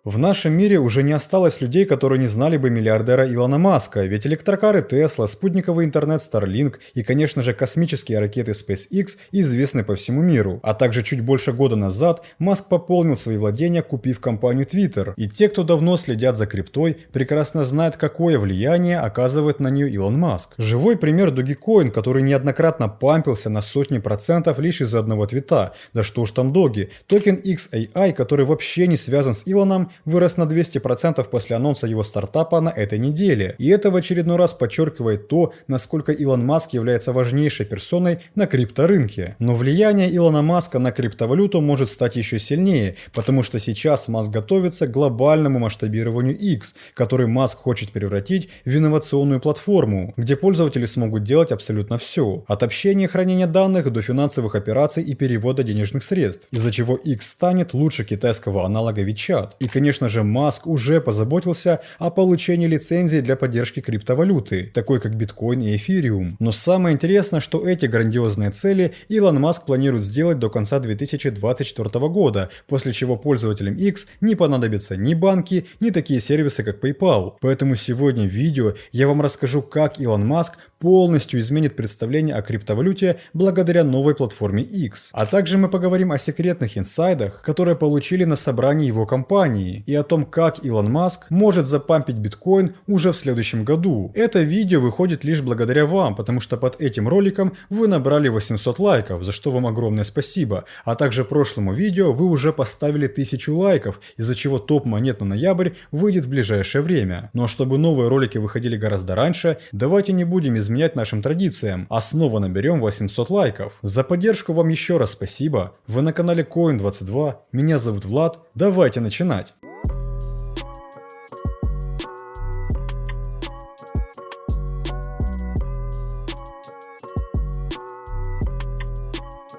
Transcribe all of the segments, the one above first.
В нашем мире уже не осталось людей, которые не знали бы миллиардера Илона Маска, ведь электрокары Tesla, спутниковый интернет Starlink и, конечно же, космические ракеты SpaceX известны по всему миру. А также чуть больше года назад Маск пополнил свои владения, купив компанию Twitter. И те, кто давно следят за криптой, прекрасно знают, какое влияние оказывает на нее Илон Маск. Живой пример Dogecoin, который неоднократно пампился на сотни процентов лишь из-за одного твита. Да что уж там Доги. Токен XAI, который вообще не связан с Илоном, вырос на 200% после анонса его стартапа на этой неделе. И это в очередной раз подчеркивает то, насколько Илон Маск является важнейшей персоной на крипторынке. Но влияние Илона Маска на криптовалюту может стать еще сильнее, потому что сейчас Маск готовится к глобальному масштабированию X, который Маск хочет превратить в инновационную платформу, где пользователи смогут делать абсолютно все. От общения и хранения данных до финансовых операций и перевода денежных средств, из-за чего X станет лучше китайского аналога WeChat. И, конечно же, Маск уже позаботился о получении лицензии для поддержки криптовалюты, такой как биткоин и эфириум. Но самое интересное, что эти грандиозные цели Илон Маск планирует сделать до конца 2024 года, после чего пользователям X не понадобятся ни банки, ни такие сервисы, как PayPal. Поэтому сегодня в видео я вам расскажу, как Илон Маск полностью изменит представление о криптовалюте благодаря новой платформе X. А также мы поговорим о секретных инсайдах, которые получили на собрании его компании, и о том, как Илон Маск может запампить биткоин уже в следующем году. Это видео выходит лишь благодаря вам, потому что под этим роликом вы набрали 800 лайков, за что вам огромное спасибо. А также прошлому видео вы уже поставили 1000 лайков, из-за чего топ монет на ноябрь выйдет в ближайшее время. Но чтобы новые ролики выходили гораздо раньше, давайте не будем изменять нашим традициям, а снова наберем 800 лайков. За поддержку вам еще раз спасибо. Вы на канале Coin22, меня зовут Влад, давайте начинать.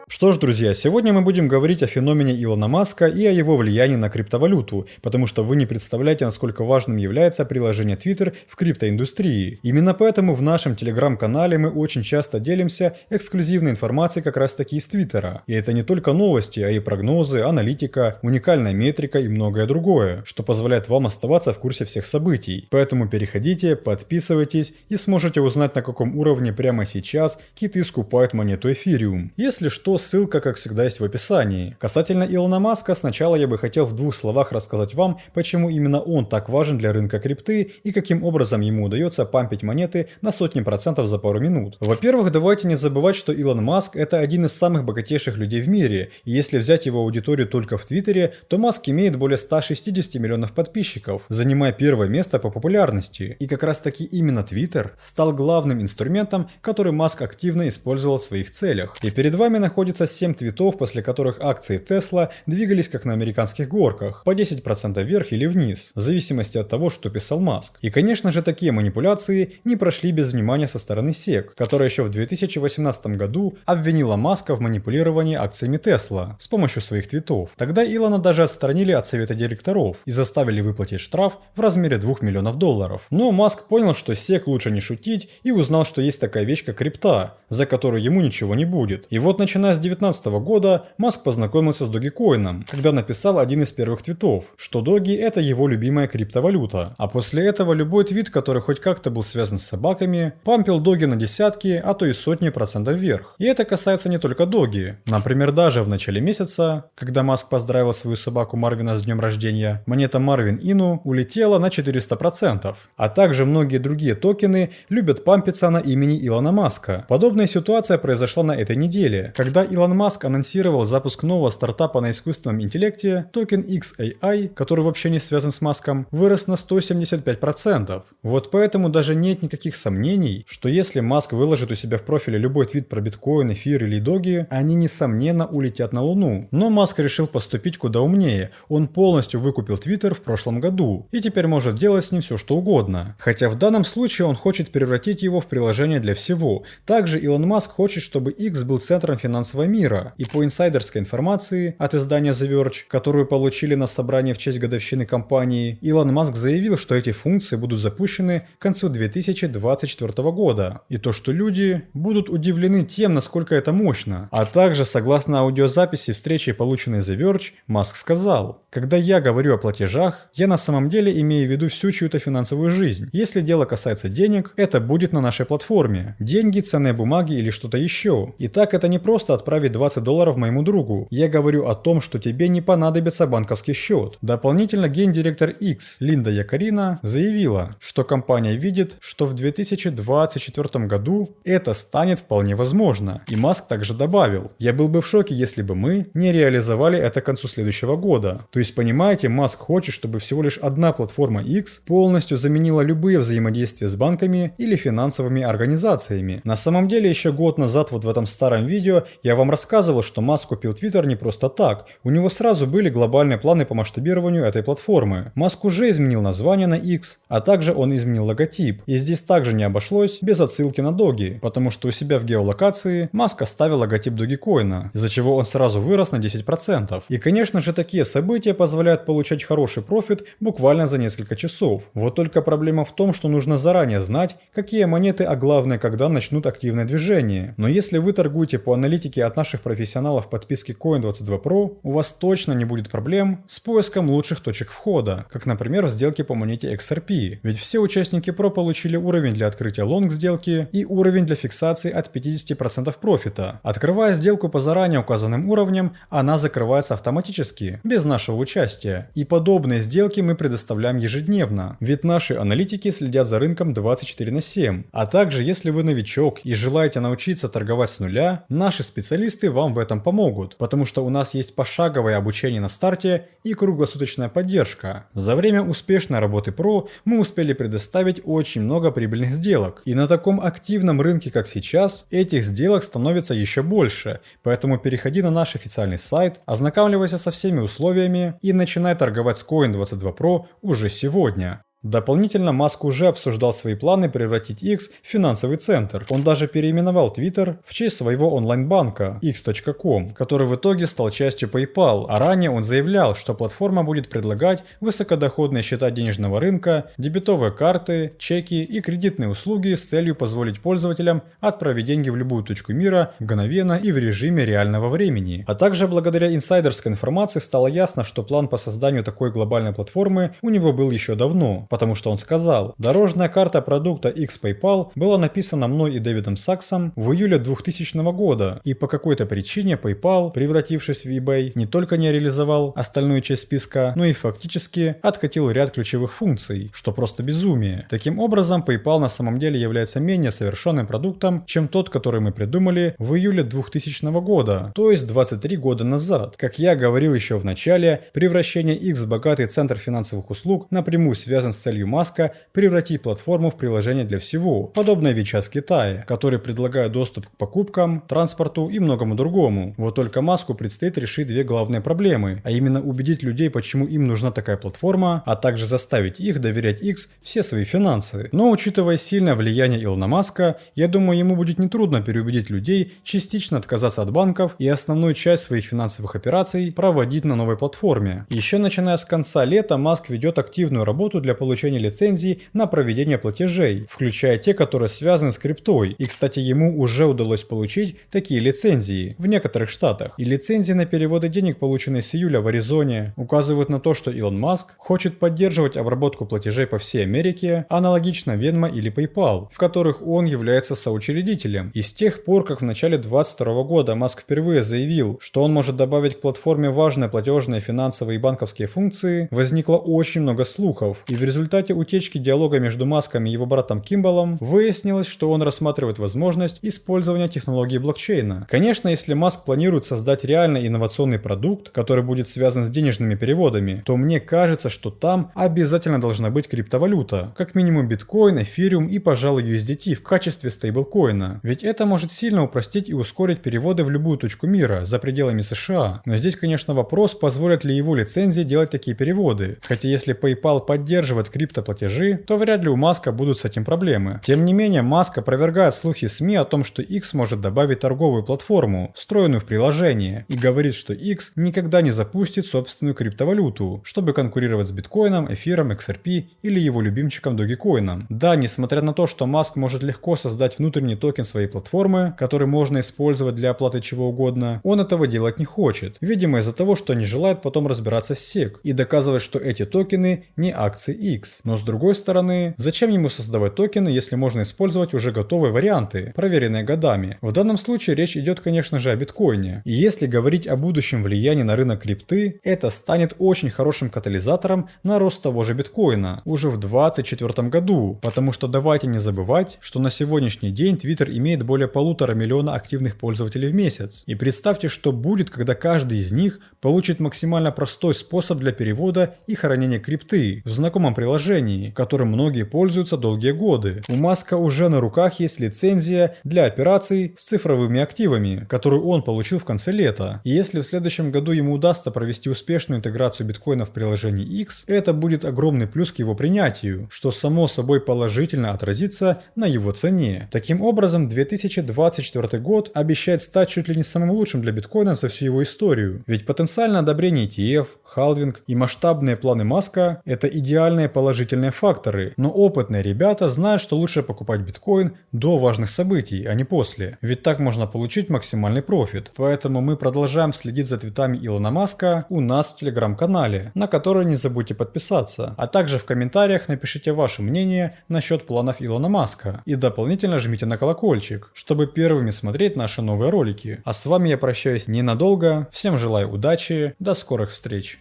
Что ж, друзья, сегодня мы будем говорить о феномене Илона Маска и о его влиянии на криптовалюту, потому что вы не представляете, насколько важным является приложение Twitter в криптоиндустрии. Именно поэтому в нашем телеграм-канале мы очень часто делимся эксклюзивной информацией как раз таки из Твиттера. И это не только новости, а и прогнозы, аналитика, уникальная метрика и многое другое, что позволяет вам оставаться в курсе всех событий. Поэтому переходите, подписывайтесь и сможете узнать, на каком уровне прямо сейчас киты скупают монету эфириум. Если что, ссылка, как всегда, есть в описании. Касательно Илона Маска, сначала я бы хотел в двух словах рассказать вам, почему именно он так важен для рынка крипты и каким образом ему удается пампить монеты на сотни процентов за пару минут. Во-первых, давайте не забывать, что Илон Маск — это один из самых богатейших людей в мире, и если взять его аудиторию только в Твиттере, то Маск имеет более 160 миллионов подписчиков, занимая первое место по популярности. И как раз таки именно Твиттер стал главным инструментом, который Маск активно использовал в своих целях. И перед вами находится 7 твитов, после которых акции Tesla двигались как на американских горках, по 10% вверх или вниз, в зависимости от того, что писал Маск. И, конечно же, такие манипуляции не прошли без внимания со стороны SEC, которая еще в 2018 году обвинила Маска в манипулировании акциями Tesla с помощью своих твитов. Тогда Илона даже отстранили от совета директоров и заставили выплатить штраф в размере $2 миллионов. Но Маск понял, что SEC лучше не шутить, и узнал, что есть такая вещь, как крипта, за которую ему ничего не будет. И вот начиная с 2019 года Маск познакомился с Dogecoin, когда написал один из первых твитов, что Доги — это его любимая криптовалюта. А после этого любой твит, который хоть как-то был связан с собаками, пампил Доги на десятки, а то и сотни процентов вверх. И это касается не только Доги. Например, даже в начале месяца, когда Маск поздравил свою собаку Марвина с днем рождения, монета Марвин Ину улетела на 400%. А также многие другие токены любят пампиться на имени Илона Маска. Подобная ситуация произошла на этой неделе, когда Илон Маск анонсировал запуск нового стартапа на искусственном интеллекте, токен XAI, который вообще не связан с Маском, вырос на 175%. Вот поэтому даже нет никаких сомнений, что если Маск выложит у себя в профиле любой твит про биткоин, эфир или доги, они несомненно улетят на Луну. Но Маск решил поступить куда умнее. Он полностью выкупил Twitter в прошлом году и теперь может делать с ним все что угодно. Хотя в данном случае он хочет превратить его в приложение для всего. Также Илон Маск хочет, чтобы X был центром финансовой финансового мира. И по инсайдерской информации от издания The Verge, которую получили на собрании в честь годовщины компании, Илон Маск заявил, что эти функции будут запущены к концу 2024 года. И то, что люди будут удивлены тем, насколько это мощно. А также, согласно аудиозаписи встречи, полученной The Verge, Маск сказал: «Когда я говорю о платежах, я на самом деле имею в виду всю чью-то финансовую жизнь. Если дело касается денег, это будет на нашей платформе. Деньги, ценные бумаги или что-то еще. Итак, это не просто отправить $20 моему другу. Я говорю о том, что тебе не понадобится банковский счет». Дополнительно гендиректор X Линда Якарина заявила, что компания видит, что в 2024 году это станет вполне возможно. И Маск также добавил: «Я был бы в шоке, если бы мы не реализовали это к концу следующего года». То есть, понимаете, Маск хочет, чтобы всего лишь одна платформа X полностью заменила любые взаимодействия с банками или финансовыми организациями. На самом деле, еще год назад вот в этом старом видео я вам рассказывал, что Маск купил Twitter не просто так. У него сразу были глобальные планы по масштабированию этой платформы. Маск уже изменил название на X, а также он изменил логотип. И здесь также не обошлось без отсылки на Доги, потому что у себя в геолокации Маск оставил логотип Dogecoin, из-за чего он сразу вырос на 10%. И, конечно же, такие события позволяют получать хороший профит буквально за несколько часов. Вот только проблема в том, что нужно заранее знать, какие монеты, а главное, когда начнут активное движение. Но если вы торгуете по аналитике от наших профессионалов подписки Coin22 Pro, у вас точно не будет проблем с поиском лучших точек входа, как, например, в сделке по монете XRP. Ведь все участники Pro получили уровень для открытия лонг сделки и уровень для фиксации от 50% профита. Открывая сделку по заранее указанным уровням, она закрывается автоматически, без нашего участия. И подобные сделки мы предоставляем ежедневно, ведь наши аналитики следят за рынком 24/7. А также, если вы новичок и желаете научиться торговать с нуля, наши специалисты вам в этом помогут, потому что у нас есть пошаговое обучение на старте и круглосуточная поддержка. За время успешной работы Pro мы успели предоставить очень много прибыльных сделок. И на таком активном рынке, как сейчас, этих сделок становится еще больше. Поэтому переходи на наш официальный сайт, ознакомливайся со всеми условиями и начинай торговать с Coin22 Pro уже сегодня. Дополнительно Маск уже обсуждал свои планы превратить X в финансовый центр. Он даже переименовал Twitter в честь своего онлайн-банка X.com, который в итоге стал частью PayPal, а ранее он заявлял, что платформа будет предлагать высокодоходные счета денежного рынка, дебетовые карты, чеки и кредитные услуги с целью позволить пользователям отправить деньги в любую точку мира мгновенно и в режиме реального времени. А также благодаря инсайдерской информации стало ясно, что план по созданию такой глобальной платформы у него был еще давно. Потому что он сказал: «Дорожная карта продукта X PayPal была написана мной и Дэвидом Саксом в июле 2000 года, и по какой-то причине PayPal, превратившись в eBay, не только не реализовал остальную часть списка, но и фактически откатил ряд ключевых функций, что просто безумие. Таким образом, PayPal на самом деле является менее совершенным продуктом, чем тот, который мы придумали в июле 2000 года, то есть 23 года назад. Как я говорил еще в начале, превращение X в богатый центр финансовых услуг напрямую связан с целью Маска превратить платформу в приложение для всего, подобное WeChat в Китае, который предлагает доступ к покупкам, транспорту и многому другому. Вот только Маску предстоит решить две главные проблемы, а именно убедить людей, почему им нужна такая платформа, а также заставить их доверять X все свои финансы. Но учитывая сильное влияние Илона Маска, я думаю, ему будет нетрудно переубедить людей частично отказаться от банков и основную часть своих финансовых операций проводить на новой платформе. Еще начиная с конца лета Маск ведет активную работу для получения лицензий на проведение платежей, включая те, которые связаны с криптой. И, кстати, ему уже удалось получить такие лицензии в некоторых штатах. И лицензии на переводы денег, полученные с июля в Аризоне, указывают на то, что Илон Маск хочет поддерживать обработку платежей по всей Америке, аналогично Venmo или PayPal, в которых он является соучредителем. И с тех пор, как в начале 2022 года Маск впервые заявил, что он может добавить к платформе важные платежные, финансовые и банковские функции, возникло очень много слухов. И в результате утечки диалога между Маском и его братом Кимбалом выяснилось, что он рассматривает возможность использования технологии блокчейна. Конечно, если Маск планирует создать реально инновационный продукт, который будет связан с денежными переводами, то мне кажется, что там обязательно должна быть криптовалюта, как минимум биткоин, эфириум и, пожалуй, USDT в качестве стейблкоина. Ведь это может сильно упростить и ускорить переводы в любую точку мира за пределами США. Но здесь, конечно, вопрос, позволят ли его лицензии делать такие переводы. Хотя если PayPal поддерживает криптоплатежи, то вряд ли у Маска будут с этим проблемы. Тем не менее, Маск опровергает слухи СМИ о том, что X может добавить торговую платформу, встроенную в приложение, и говорит, что X никогда не запустит собственную криптовалюту, чтобы конкурировать с биткоином, эфиром, XRP или его любимчиком Dogecoin. Да, несмотря на то, что Маск может легко создать внутренний токен своей платформы, который можно использовать для оплаты чего угодно, он этого делать не хочет. Видимо, из-за того, что не желает потом разбираться с SEC и доказывать, что эти токены не акции X. Но с другой стороны, зачем ему создавать токены, если можно использовать уже готовые варианты, проверенные годами? В данном случае речь идет, конечно же, о биткоине. И если говорить о будущем влиянии на рынок крипты, это станет очень хорошим катализатором на рост того же биткоина уже в 2024 году. Потому что давайте не забывать, что на сегодняшний день Twitter имеет более 1,5 миллиона активных пользователей в месяц. И представьте, что будет, когда каждый из них получит максимально простой способ для перевода и хранения крипты в знакомом приложении, которым многие пользуются долгие годы. У Маска уже на руках есть лицензия для операций с цифровыми активами, которую он получил в конце лета. И если в следующем году ему удастся провести успешную интеграцию биткоина в приложении X, это будет огромный плюс к его принятию, что само собой положительно отразится на его цене. Таким образом, 2024 год обещает стать чуть ли не самым лучшим для биткоина за всю его историю. Ведь потенциальное одобрение ETF, халвинг и масштабные планы Маска – это идеальные положительные факторы, но опытные ребята знают, что лучше покупать биткоин до важных событий, а не после. Ведь так можно получить максимальный профит. Поэтому мы продолжаем следить за твитами Илона Маска у нас в телеграм-канале, на который не забудьте подписаться. А также в комментариях напишите ваше мнение насчет планов Илона Маска. И дополнительно жмите на колокольчик, чтобы первыми смотреть наши новые ролики. А с вами я прощаюсь ненадолго. Всем желаю удачи, до скорых встреч.